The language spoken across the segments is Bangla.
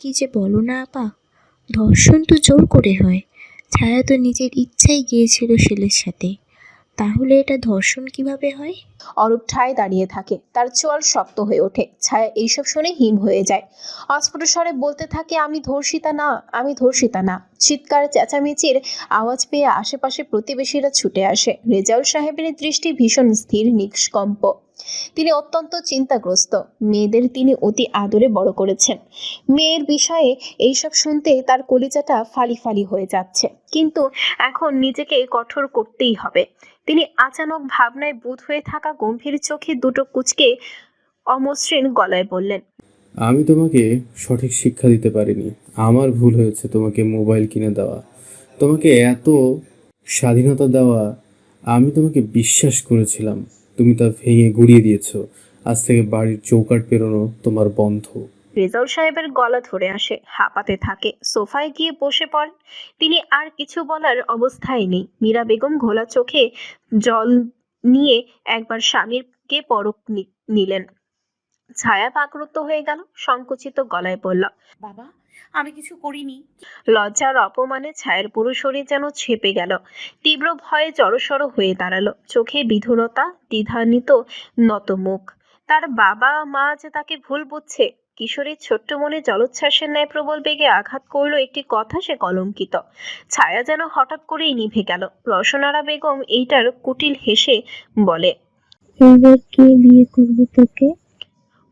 কি যে বলো না আপা, ধর্ষণ তো জোর করে হয়। ছায়া তো নিজের ইচ্ছায় গিয়েছিল ছেলের সাথে, তাহলে এটা ধর্ষণ কিভাবে হয়? অরূপ ঠায় দাঁড়িয়ে থাকে, তার চোয়াল শক্ত হয়ে ওঠে। ছায়া এইসব শুনে হিম হয়ে যায়। অস্ফুট স্বরে বলতে থাকে, আমি ধর্ষিতা না, আমি ধর্ষিতা না। চিৎকার চেঁচামেচির আওয়াজ পেয়ে আশেপাশে প্রতিবেশীরা ছুটে আসে। রেজাউল সাহেবের দৃষ্টি ভীষণ স্থির, নিষ্কম্প। তিনি অত্যন্ত চিন্তাগ্রস্ত। মেয়েদের তিনি অতি আদরে বড় করেছেন। মেয়ের বিষয়ে এইসব শুনতে তার কলিজাটা ফালি ফালি হয়ে যাচ্ছে, কিন্তু এখন নিজেকে কঠোর করতেই হবে। তিনি আচানক ভাবনায় বুঁদ হয়ে থাকা গম্ভীর চোখে দুটো কুঁচকে অমসৃণ গলায় বললেন, আমি তোমাকে সঠিক শিক্ষা দিতে পারিনি। আমার ভুল হয়েছে তোমাকে মোবাইল কিনে দেওয়া, তোমাকে এত স্বাধীনতা দেওয়া। আমি তোমাকে বিশ্বাস করেছিলাম, তুমি তা ভেঙে গুড়িয়ে দিয়েছো। আজ থেকে বাড়ির চৌকাঠ পেরোনো তোমার বন্ধ। রেজাউল সাহেবের গলা ধরে আসে, হাঁপাতে থাকে, সোফায় গিয়ে বসে পড়েন। তিনি আর কিছু বলার অবস্থায় নেই। মীরা বেগম ঘোলা চোখে জল নিয়ে একবার স্বামীরকে পরখ নিলেন। ছায়া বাকরুদ্ধ হয়ে গেল, সংকুচিত গলায় বলল, বাবা, আমি কিছু করিনি। লজ্জার অপমানে ছায়ার পুরো শরীর যেন ছেপে গেল। তীব্র ভয়ে জড়সড় হয়ে দাঁড়ালো, চোখে বিধুরতা, দ্বিধান্বিত নত মুখ। তার বাবা মা যে তাকে ভুল বুঝছে। কিশোরীর ছোট্ট মনে জলোচ্ছ্বাসের ন্যায় প্রবল বেগে আঘাত করলো একটি কথা, সে কলঙ্কিত। ছায়া যেন হঠাৎ করেই নিভে গেল। রসনারা বেগম এইটার কুটিল হেসে বলে, এবার কে বিয়ে করবে তোকে?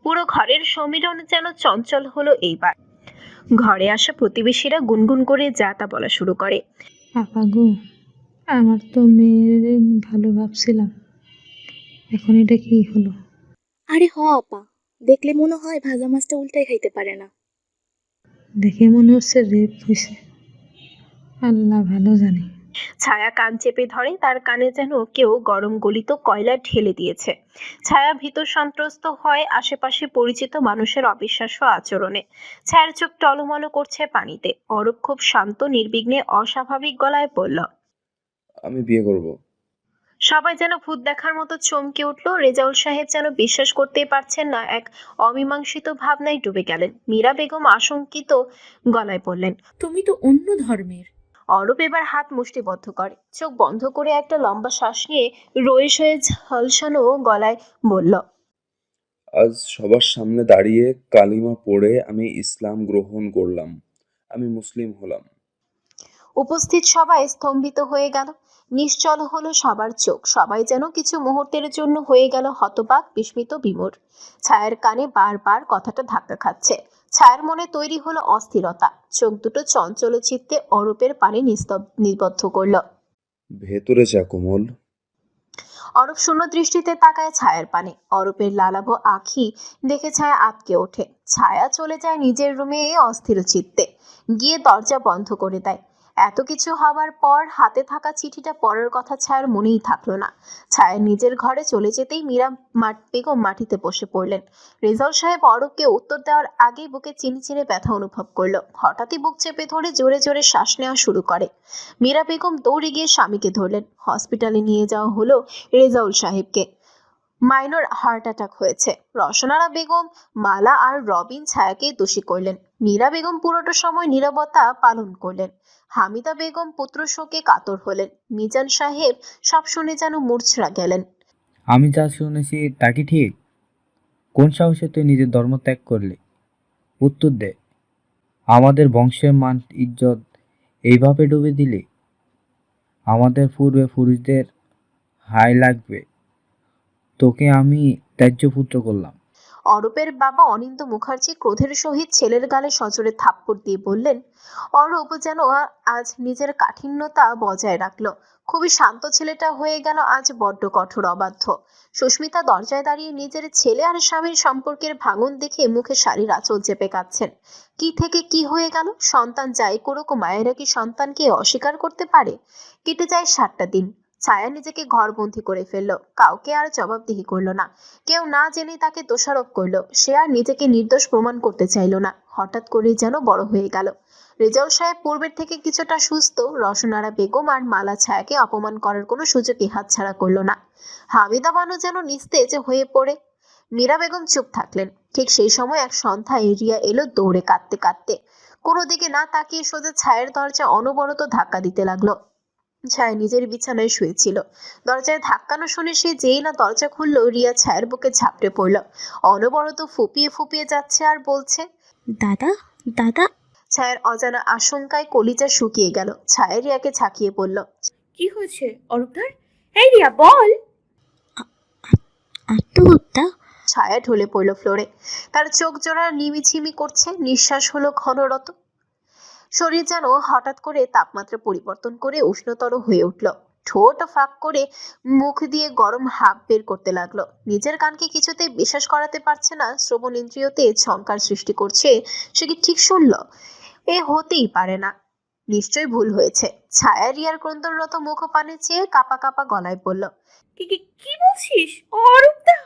পুরো ঘরের সমীরণ যেন চঞ্চল হলো এইবার। ঘরে আসা প্রতিবেশীরা গুনগুন করে যা তা বলা শুরু করে। আপা গো, আমার তো মেয়ের ভালো ভাবছিলাম, এখন এটা কি হলো? আরে হ আপা, দেখলে মনে হয় ভাজা মাছটা উল্টাই খাইতে পারে না। দেখে মনে হচ্ছে রেপ হয়েছে, আল্লাহ ভালো জানে। ছায়া কান চেপে ধরে, তার কানে যেন কেউ গরম গলিত কয়লা ঢেলে দিয়েছে। ছায়া ভীত সন্ত্রস্ত হয় আশেপাশে পরিচিত মানুষের অবিশ্বাস্য আচরণে। ছায়ার চোখ টলমল করছে পানিতে। অরূপ খুব শান্ত নির্বিঘ্নে অস্বাভাবিক গলায় বলল, আমি বিয়ে করব। সবাই যেন ভূত দেখার মতো চমকে উঠল। রেজাউল সাহেব যেন বিশ্বাস করতেই পারছেন না, এক অমীমাংসিত ভাবনায় ডুবে গেলেন। মীরা বেগম আশঙ্কিত গলায় বললেন, তুমি তো অন্য ধর্মের। অরূপ এবার হাত মুষ্টিবদ্ধ করে, চোখ বন্ধ করে একটা লম্বা শ্বাস নিয়ে রয়েস হয়ে ঝলসানো গলায় বলল, আজ সবার সামনে দাঁড়িয়ে কালিমা পড়ে আমি ইসলাম গ্রহণ করলাম। আমি মুসলিম হলাম। উপস্থিত সবাই স্তম্ভিত হয়ে গেল। নিশ্চল হলো সবার চোখ। সবাই যেন কিছু মুহূর্তের জন্য হয়ে গেল হতবাক, বিস্মিত, বিমূঢ়। ছায়ার কানে বারবার কথাটা ধাক্কা খাচ্ছে। ছায়ার মনে তৈরি হলো অস্থিরতা। চোখ দুটো চঞ্চল চিত্তে অরূপের পানে নিবদ্ধ করল। ভেতরে যা কোমল। অরূপ শূন্য দৃষ্টিতে তাকায় ছায়ার পানে। অরূপের লালাভ আঁখি দেখে ছায়া আটকে ওঠে। ছায়া চলে যায় নিজের রুমে অস্থির চিত্তে, গিয়ে দরজা বন্ধ করে দেয়। এত কিছু হবার পর হাতে থাকা চিঠিটা পড়ার কথা ছায়ার মনেই থাকলো না। ছায়া নিজের ঘরে চলে যেতেই মীরা বেগম মাটিতে বসে পড়লেন। রেজাউল সাহেব অরূপকে উত্তর দেওয়ার আগেই বুকে চিনি চিনি ব্যথা অনুভব করলো। হঠাৎই বুক চেপে ধরে জোরে জোরে শ্বাস নেওয়া শুরু করে। মীরা বেগম দৌড়ে গিয়ে স্বামীকে ধরলেন। হসপিটালে নিয়ে যাওয়া হলো রেজাউল সাহেবকে। মাইনর হার্ট অ্যাটাক হয়েছে। রসনারা বেগম, মালা আর রবিন ছায়াকে দোষী করলেন। মীরা বেগম পুরোটা সময় নীরবতা পালন করলেন। হামিদা বেগম পুত্র শোকে কাতর হলেন। মিজান সাহেব সব শুনে যেন মূর্ছা গেলেন। আমি যা শুনেছি তা কি ঠিক? কোন সাহসে তুই নিজের ধর্ম ত্যাগ করলি? উত্তর দে। আমাদের বংশের মান ইজ্জত এইভাবে ডুবে দিলি? আমাদের পূর্বে পুরুষদের হাই লাগবে, তোকে আমি ত্যায্য পুত্র করলাম। অরূপের বাবা অনিন্দ মুখার্জি ক্রোধের সহিত ছেলের গালে সজোরে থাপ্পড় দিয়ে বললেন। অরূপ যেন আজ নিজের কাঠিন্যতা বজায় রাখলো। খুবই শান্ত ছেলেটা হয়ে গেল আজ বড্ড কঠোর, অবাধ্য। সুস্মিতা দরজায় দাঁড়িয়ে নিজের ছেলে আর স্বামীর সম্পর্কের ভাঙন দেখে মুখে শাড়ির আঁচল চেপে কাঁদছেন। কি থেকে কি হয়ে গেল? সন্তান যাই করুক, মায়েরা কি সন্তানকে অস্বীকার করতে পারে? কেটে যায় 7টা দিন। ছায়া নিজেকে ঘরবন্দি করে ফেললো। কাউকে আর জবাবদিহি করলো না। কেউ না জেনে তাকে দোষারোপ করলো। সে আর নিজেকে নির্দোষ প্রমাণ করতে চাইল না। হঠাৎ করেই যেন বড় হয়ে গেল। রেজাউল সাহেব পূর্বের থেকে কিছুটা সুস্থ। রসনারা বেগম আর মালা ছায়াকে অপমান করার কোনো সুযোগই হাতছাড়া করলো না। হামিদা বানু যেন নিস্তেজ হয়ে পড়ে। মীরা বেগম চুপ থাকলেন। ঠিক সেই সময় এক সন্ধ্যায় রিয়া এলো দৌড়ে কাঁদতে কাঁদতে। কোনো দিকে না তাকিয়ে সোজা ছায়ের দরজা অনবরত ধাক্কা দিতে লাগলো। ছায়া নিজের বিছানায় শুয়েছিল। দরজায় ধাক্কানো শুনে সে যেই না দরজা খুললো, রিয়া ছায়ের বুকে ঝাঁপড়ে পড়ল। অনবরত ফুপিয়ে ফুপিয়ে যাচ্ছে আর বলছে, দাদা, দাদা। ছায়ের অজানা আশঙ্কায় কলিজা শুকিয়ে গেল। ছায়া রিয়াকে ঝাঁকিয়ে পড়ল। কি হয়েছে অরূপদার? এই রিয়া বল। আত্মহত্যা? ছায়া ঢলে পড়ল ফ্লোরে। তার চোখ জোড়া নিমিঝিমি করছে, নিঃশ্বাস হলো ঘনরত। শরীর যেন হঠাৎ করে তাপমাত্রা পরিবর্তন করে উষ্ণতর হয়ে উঠল। ঠোঁট ফাঁক করে মুখ দিয়ে গরম হাপ বের করতে লাগলো। নিজের কানকে কিছুতেই বিশ্বাস করাতে পারছে না। শ্রবণ ইন্দ্রিয়তে ঝংকার সৃষ্টি করছে। সে কি ঠিক শুনল? এ হতেই পারে না, নিশ্চয়ই ভুল হয়েছে। ছায়া রিয়ার ক্রন্দনরত মুখ পানে চেয়ে কাপা কাপা গলায় বলল, কি কি কি বলছিস অরূপদা?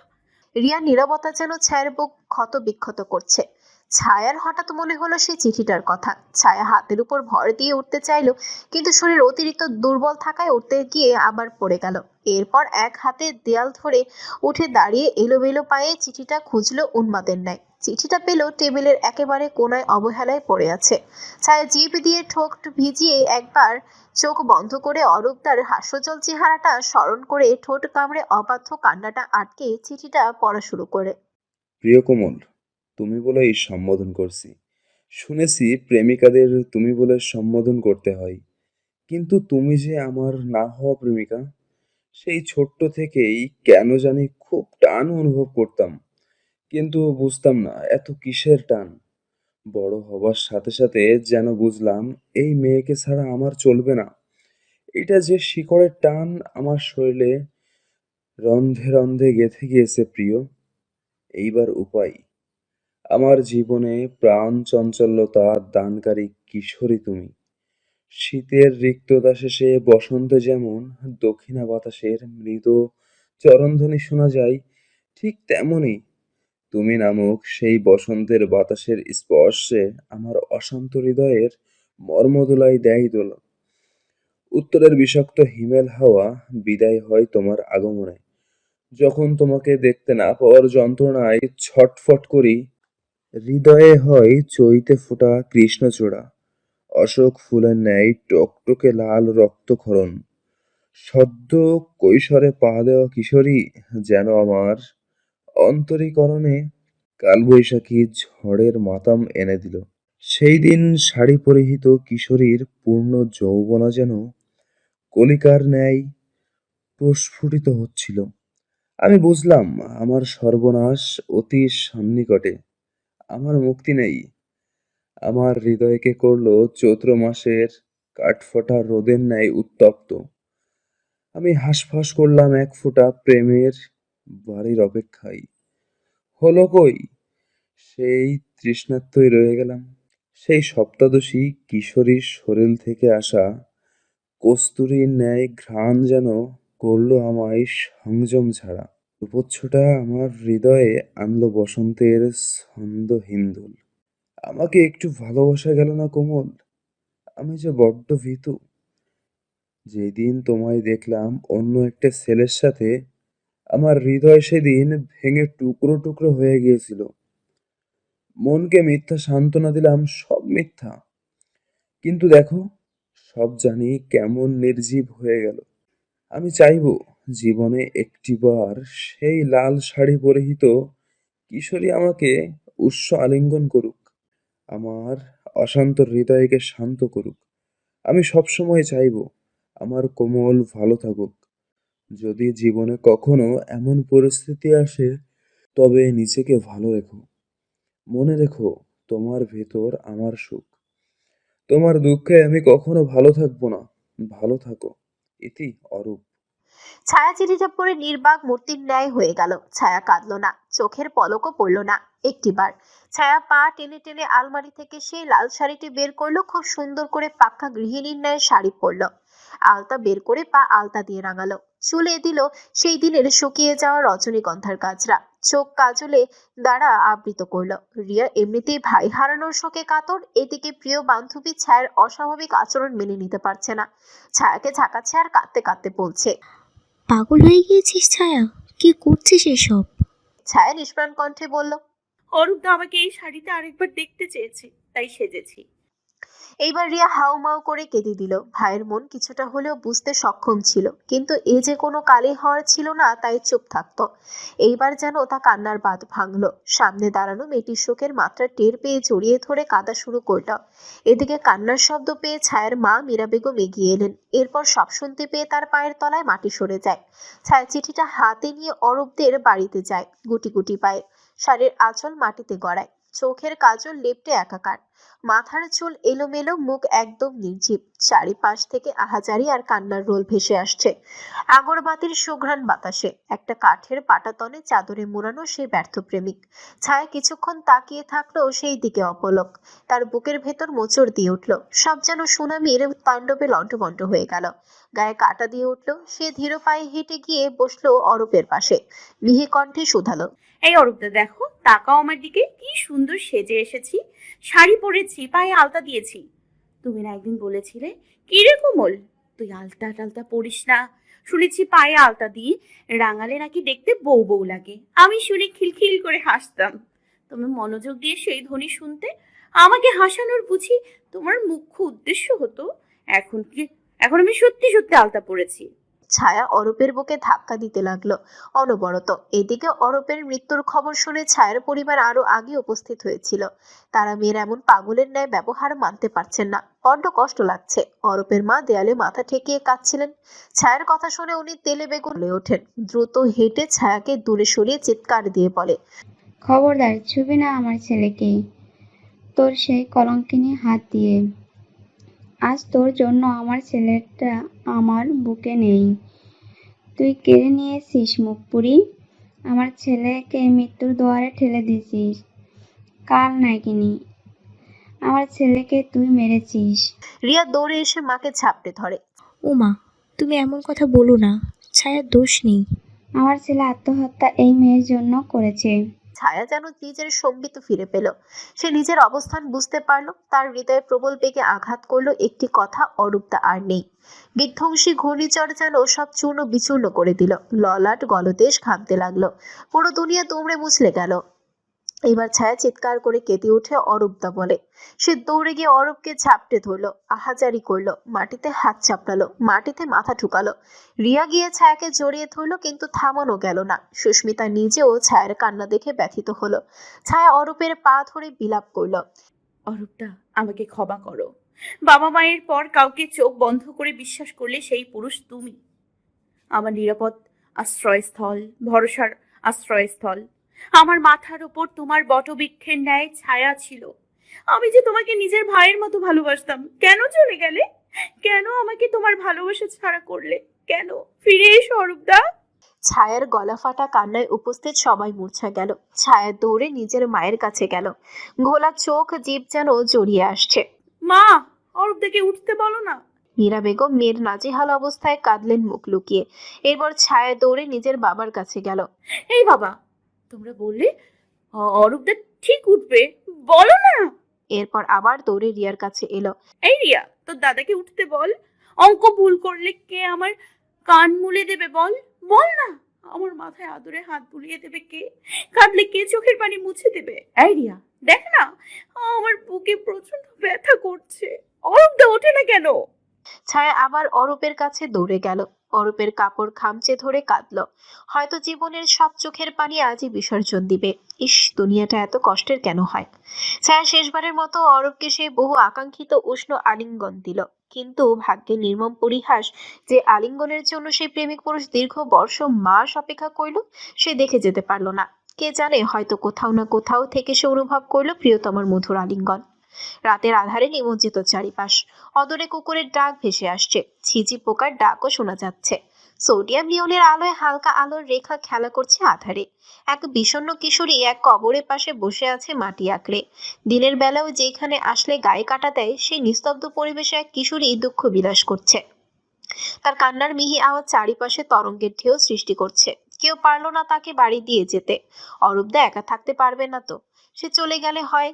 রিয়া নীরবতা যেন ছায়ার বুক ক্ষত বিক্ষত করছে। ছায়ার হঠাৎ মনে হলো সেই চিঠিটার কথা। ছায়া হাতের উপর ভর দিয়ে উঠতে চাইলো, কিন্তু শরীর অতিরিক্ত দুর্বল থাকায় উঠতে গিয়ে আবার পড়ে গেল। এরপর এক হাতে দেয়াল ধরে উঠে দাঁড়িয়ে এলোমেলো পায়ে চিঠিটা খুঁজলো উন্মাদের ন্যায়। চিঠিটা পেল টেবিলের একেবারে কোনায় অবহেলায় পড়ে আছে। ছায়া জিভ দিয়ে ঠোঁট ভিজিয়ে একবার চোখ বন্ধ করে অরূপদার হাস্যজ্জ্বল চেহারাটা স্মরণ করে ঠোঁট কামড়ে অবাধ্য কান্নাটা আটকে চিঠিটা পড়া শুরু করে। প্রিয় কোমল, তুমি বলে এই সম্বোধন করছি। শুনেছি প্রেমিকাদের তুমি বলে সম্বোধন করতে হয়, কিন্তু তুমি যে আমার না হওয়া প্রেমিকা, সেই ছোট্ট থেকেই কেন জানি খুব টান অনুভব করতাম, কিন্তু বুঝতাম না এত কিসের টান। বড় হবার সাথে সাথে যেন বুঝলাম এই মেয়েকে ছাড়া আমার চলবে না। এটা যে শিকড়ের টান আমার শরীরে রন্ধে রন্ধে গেঁথে গিয়েছে প্রিয়। এইবার উপায়। আমার জীবনে প্রাণ চঞ্চলতা দানকারী কিশোরী তুমি। শীতের রিক্ততা শেষে বসন্তে যেমন দক্ষিণা বাতাসের মৃদু চরণধ্বনি শোনা যায়, ঠিক তেমনি তুমি নামক সেই বসন্তের বাতাসের স্পর্শে আমার অশান্ত হৃদয়ের মর্মদোলাই দেয় দোল। উত্তরের বিষাক্ত হিমেল হাওয়া বিদায় হয় তোমার আগমনে। যখন তোমাকে দেখতে না পাওয়ার যন্ত্রণায় ছটফট করি, হৃদয়ে হয় চৈতে ফোটা কৃষ্ণচূড়া, অশোক ফুলের ন্যায় টকটকে লাল রক্তক্ষরণ। সদ্য কৈশোরে পা দেওয়া কিশোরী যেন আমার অন্তরীকরণে কালবৈশাখী ঝড়ের মাতাম এনে দিল। সেই দিন শাড়ি পরিহিত কিশোরীর পূর্ণ যৌবনা যেন কলিকার ন্যায় প্রস্ফুটিত হচ্ছিল। আমি বুঝলাম আমার সর্বনাশ অতি সন্নিকটে, আমার মুক্তি নেই। আমার হৃদয়কে করল চৈত্র মাসের কাঠফাটা রোদের ন্যায় উত্তপ্ত। আমি হাঁসফাঁস করলাম এক ফোঁটা প্রেমের বাড়ির অপেক্ষায়। হলো কই? সেই তৃষ্ণার্তই রয়ে গেলাম। সেই সপ্তদশী কিশোরীর শরীর থেকে আসা কস্তুরীর ন্যায় ঘ্রাণ যেন করলো আমায় সংযম ছাড়া। রূপচ্ছটা আমার হৃদয়ে আনলো বসন্তের ছন্দহিন্দোল। আমাকে একটু ভালোবাসা গেল না কোমল? আমি যে বড্ড ভীতু। যেদিন তোমায় দেখলাম অন্য একটা ছেলের সাথে, আমার হৃদয় সেদিন ভেঙে টুকরো টুকরো হয়ে গিয়েছিল। মনকে মিথ্যা সান্ত্বনা দিলাম, সব মিথ্যা। কিন্তু দেখো, সব জানি কেমন নির্জীব হয়ে গেল। আমি চাইবো জীবনে একটিবার সেই লাল শাড়ি পরিহিত কিশোরী আমাকে উষ্ণ আলিঙ্গন করুক, আমার অশান্ত হৃদয়কে শান্ত করুক। আমি সবসময় চাইবো আমার কোমল ভালো থাকুক। যদি জীবনে কখনো এমন পরিস্থিতি আসে, তবে নিজেকে ভালো রেখো। মনে রেখো, তোমার ভেতর আমার সুখ। তোমার দুঃখে আমি কখনো ভালো থাকবো না। ভালো থাকো। ইতি অরূপ। ছায়া চিঠিটা পড়ে নির্বাক মূর্তির ন্যায় হয়ে গেল। ছায়া কাঁদলো না, চোখের পলকও পড়ল না একটিবার। ছায়া পা টেনে টেনে আলমারি থেকে সেই লাল শাড়িটি বের করলো। খুব সুন্দর করে পাক্কা গৃহিণীর ন্যায় শাড়ি পরলো। আলতা বের করে পা আলতা দিয়ে রাঙালো। চুলে দিল সেই দিনের শুকিয়ে যাওয়া রজনীগন্ধার গাজরা। চোখ কাজলে দ্বারা আবৃত করলো। রিয়া এমনিতেই ভাই হারানোর শোকে কাতর, এদিকে প্রিয় বান্ধবী ছায়ার অস্বাভাবিক আচরণ মেনে নিতে পারছে না। ছায়াকে ঝাঁকাচ্ছে আর কাঁদতে কাঁদতে বলছে, পাগল হয়ে গিয়েছিস ছায়া? কি করছিস এসব? ছায়া নিষ্প্রাণ কণ্ঠে বলল, অরূপদা আমাকে এই শাড়িতে আরেকবার দেখতে চেয়েছে, তাই সেজেছি। এইবার রিয়া হাউমাউ করে কেঁদে দিল। ভাইয়ের মন কিছুটা হলেও বুঝতে সক্ষম ছিল, কিন্তু এ যে কোনো কালে হওয়ার ছিল না, তাই চুপ থাকতো। এইবার যেন তা কান্নার বাঁধ ভাঙলো। সামনে দাঁড়ানো মেয়েটির শোকের মাত্রা টের পেয়ে জড়িয়ে ধরে কাঁদা শুরু করল। এদিকে কান্নার শব্দ পেয়ে ছায়ার মা মীরা বেগম এগিয়ে এলেন। এরপর সব শুনতে পেয়ে তার পায়ের তলায় মাটি সরে যায়। ছায়া চিঠিটা হাতে নিয়ে অরূপদের বাড়িতে যায়। গুটি গুটি পায়ে, শাড়ির আঁচল মাটিতে গড়ায়, চোখের কাজল লেপ্টে একাকার, মাথার চুল এলোমেলো, মুখ একদম নির্জীব। চারিপাশ থেকে আহাজারি আর কান্নার রোল ভেসে আসছে। আগরবাতির সুঘ্রাণ বাতাসে। একটা কাঠের পাটাতনে চাদরে মোড়ানো সেই ব্যর্থ প্রেমিক। ছায়া কিছুক্ষণ তাকিয়ে থাকলো সেই দিকে অপলক। তার বুকের ভেতর মোচড় দিয়ে উঠল। সব যেন সুনামির তাণ্ডবে লণ্ডভণ্ড হয়ে গেল। গায়ে কাটা দিয়ে উঠল। সে ধীর পায়ে হেঁটে গিয়ে বসলো অরূপের পাশে। মিহি কণ্ঠে শুধালো, এই অরূপদা দেখো, তাকাও আমার দিকে, কি সুন্দর সেজে এসেছি। শাড়ি পরেছি, পায়ে আলতা দিয়েছি। তুমি না একদিন বলেছিলে, কি রে কোমল, তুই আলতা টালতা পরিস না, শুনেছি পায়ে আলতা দিয়ে রাঙালে নাকি দেখতে বউ বউ লাগে। আমি শুনে খিলখিল করে হাসতাম। তুমি মনোযোগ দিয়ে সেই ধ্বনি শুনতে। আমাকে হাসানোর বুঝি তোমার মুখ্য উদ্দেশ্য হতো। এখন আমি সত্যি সত্যি আলতা পরেছি। ছায়া অরূপের বুকে ধাক্কা দিতে লাগলো অনবরত। এদিকে অরূপের মৃত্যুর খবর শুনে ছায়ার পরিবার আরো আগে উপস্থিত হয়েছিল। তারা মেয়ের এমন পাগলের ন্যায় ব্যবহার মানতে পারছেন না। বড্ড কষ্ট লাগছে। অরূপের মা দেয়ালে মাথা ঠেকিয়ে কাঁদছিলেন। ছায়ার কথা শুনে উনি তেলে বেগুন হয়ে ওঠেন। দ্রুত হেঁটে ছায়াকে দূরে সরিয়ে চিৎকার দিয়ে বলে, খবরদার ছুবি না আমার ছেলেকে, তোর সেই কলঙ্কিনী হাত দিয়ে। আজ তোর জন্য আমার ছেলেটা আমার বুকে নেই। তুই কেড়ে নিয়েছিস মুখ পুরি, আমার ছেলেকে মৃত্যুর দুয়ারে ঠেলে দিয়েছিস। কাল নাকিনি আমার ছেলেকে তুই মেরেছিস। রিয়া দৌড়ে এসে মাকে ঝাপটে ধরে। ও মা, তুমি এমন কথা বলো না, ছায়ার দোষ নেই। আমার ছেলে আত্মহত্যা এই মেয়ের জন্য করেছে। ছায়া যেন নিজের সম্বিত ফিরে পেল। সে নিজের অবস্থান বুঝতে পারলো। তার হৃদয়ে প্রবল বেগে আঘাত করলো একটি কথা, অরূপদা আর নেই। বিধ্বংসী ঘূর্ণিঝড় যেন সব চূর্ণ বিচূর্ণ করে দিল। ললাট গলদেশ ঘামতে লাগলো। পুরো দুনিয়া দুমড়ে মুছলে গেল। এবার ছায়া চিৎকার করে কেঁদে উঠে অরূপদা বলে। সে দৌড়ে গিয়ে অরূপকে ঝাপটে ধরলো, আহাজারি করলো, মাটিতে হাত চাপড়ালো, মাটিতে মাথা ঠুকালো। রিয়া গিয়ে ছায়াকে জড়িয়ে ধরলো, কিন্তু থামানো গেল না। সুস্মিতা নিজেও ছায়ার কান্না দেখে ব্যথিত হলো। ছায়া অরূপের পা ধরে বিলাপ করলো। অরূপদা, আমাকে ক্ষমা করো। বাবা মায়ের পর কাউকে চোখ বন্ধ করে বিশ্বাস করলে সেই পুরুষ তুমি। আমার নিরাপদ আশ্রয়স্থল, ভরসার আশ্রয়স্থল। আমার মাথার ওপর তোমার বটবৃক্ষের ন্যায় ছায়া ছিল। আমি যে তোমাকে নিজের ভাইয়ের মতো ভালোবাসতাম। কেন চলে গেলে? কেন আমাকে তোমার ভালোবাসা ছাড়া করলে? কেন? ফিরে এসো অরূপদা। ছায়ার গলা ফাটা কান্নায় উপস্থিত সবাই মূর্ছা গেল। ছায়া দৌড়ে নিজের মায়ের কাছে গেল। ঘোলা চোখ, জিভ যেন জড়িয়ে আসছে। মা, অরূপদাকে উঠতে বলো না। মীরা বেগম মেয়ের নাজেহাল অবস্থায় কাঁদলেন মুখ লুকিয়ে। এরপর ছায়া দৌড়ে নিজের বাবার কাছে গেল। এই বাবা, তোমরা বললে অরূপদা ঠিক উঠবে, বলো না। এরপর আবার দৌড়ে রিয়ার কাছে এলো। এই রিয়া, তোর দাদাকে উঠতে বল। অঙ্ক ভুল করলে কে আমার কান মুলে দেবে বল? বল না। আমার মাথায় আদরে হাত বুলিয়ে দেবে কে? কাঁদলে কে চোখের পানি মুছে দেবে? এই রিয়া, দেখ না, আমার বুকে প্রচন্ড ব্যথা করছে। অরূপদা ওঠে না কেন? ছায়া আবার অরূপের কাছে দৌড়ে গেল। অরূপের কাপড় খামচে ধরে কাঁদল। হয়তো জীবনের সব চোখের পানি আজই বিসর্জন দিবে। ইস, দুনিয়াটা এত কষ্টের কেন হয়? ছায়া শেষবারের মতো অরূপকে সেই বহু আকাঙ্ক্ষিত উষ্ণ আলিঙ্গন দিল। কিন্তু ভাগ্যের নির্মম পরিহাস, যে আলিঙ্গনের জন্য সেই প্রেমিক পুরুষ দীর্ঘ বর্ষ মাস অপেক্ষা করল, সে দেখে যেতে পারল না। কে জানে, হয়তো কোথাও না কোথাও থেকে সে অনুভব করলো প্রিয়তমার মধুর আলিঙ্গন। রাতের আধারে নিমজ্জিত চারিপাশ। অদূরে কুকুরের ডাক ভেসে আসছে। ছিচি পোকার ডাকও শোনা যাচ্ছে। সোডিয়াম লিওনের আলোয় হালকা আলোর রেখা খেলা করছে আধারে। এক বিষণ্ণ কিশোরী এক কবরের পাশে বসে আছে মাটি আঁকড়ে। দিনের বেলাও যেখানে আসলে গায়ে কাটা দেয়, সেই নিস্তব্ধ পরিবেশে এক কিশোরী দুঃখ বিলাস করছে। তার কান্নার মিহি আওয়াজ চারিপাশে তরঙ্গের ঢেউ সৃষ্টি করছে। কেউ পারল না তাকে বাড়ি দিয়ে যেতে। অরূপদা একা থাকতে পারবে না তো। সে চলে গেলে হয়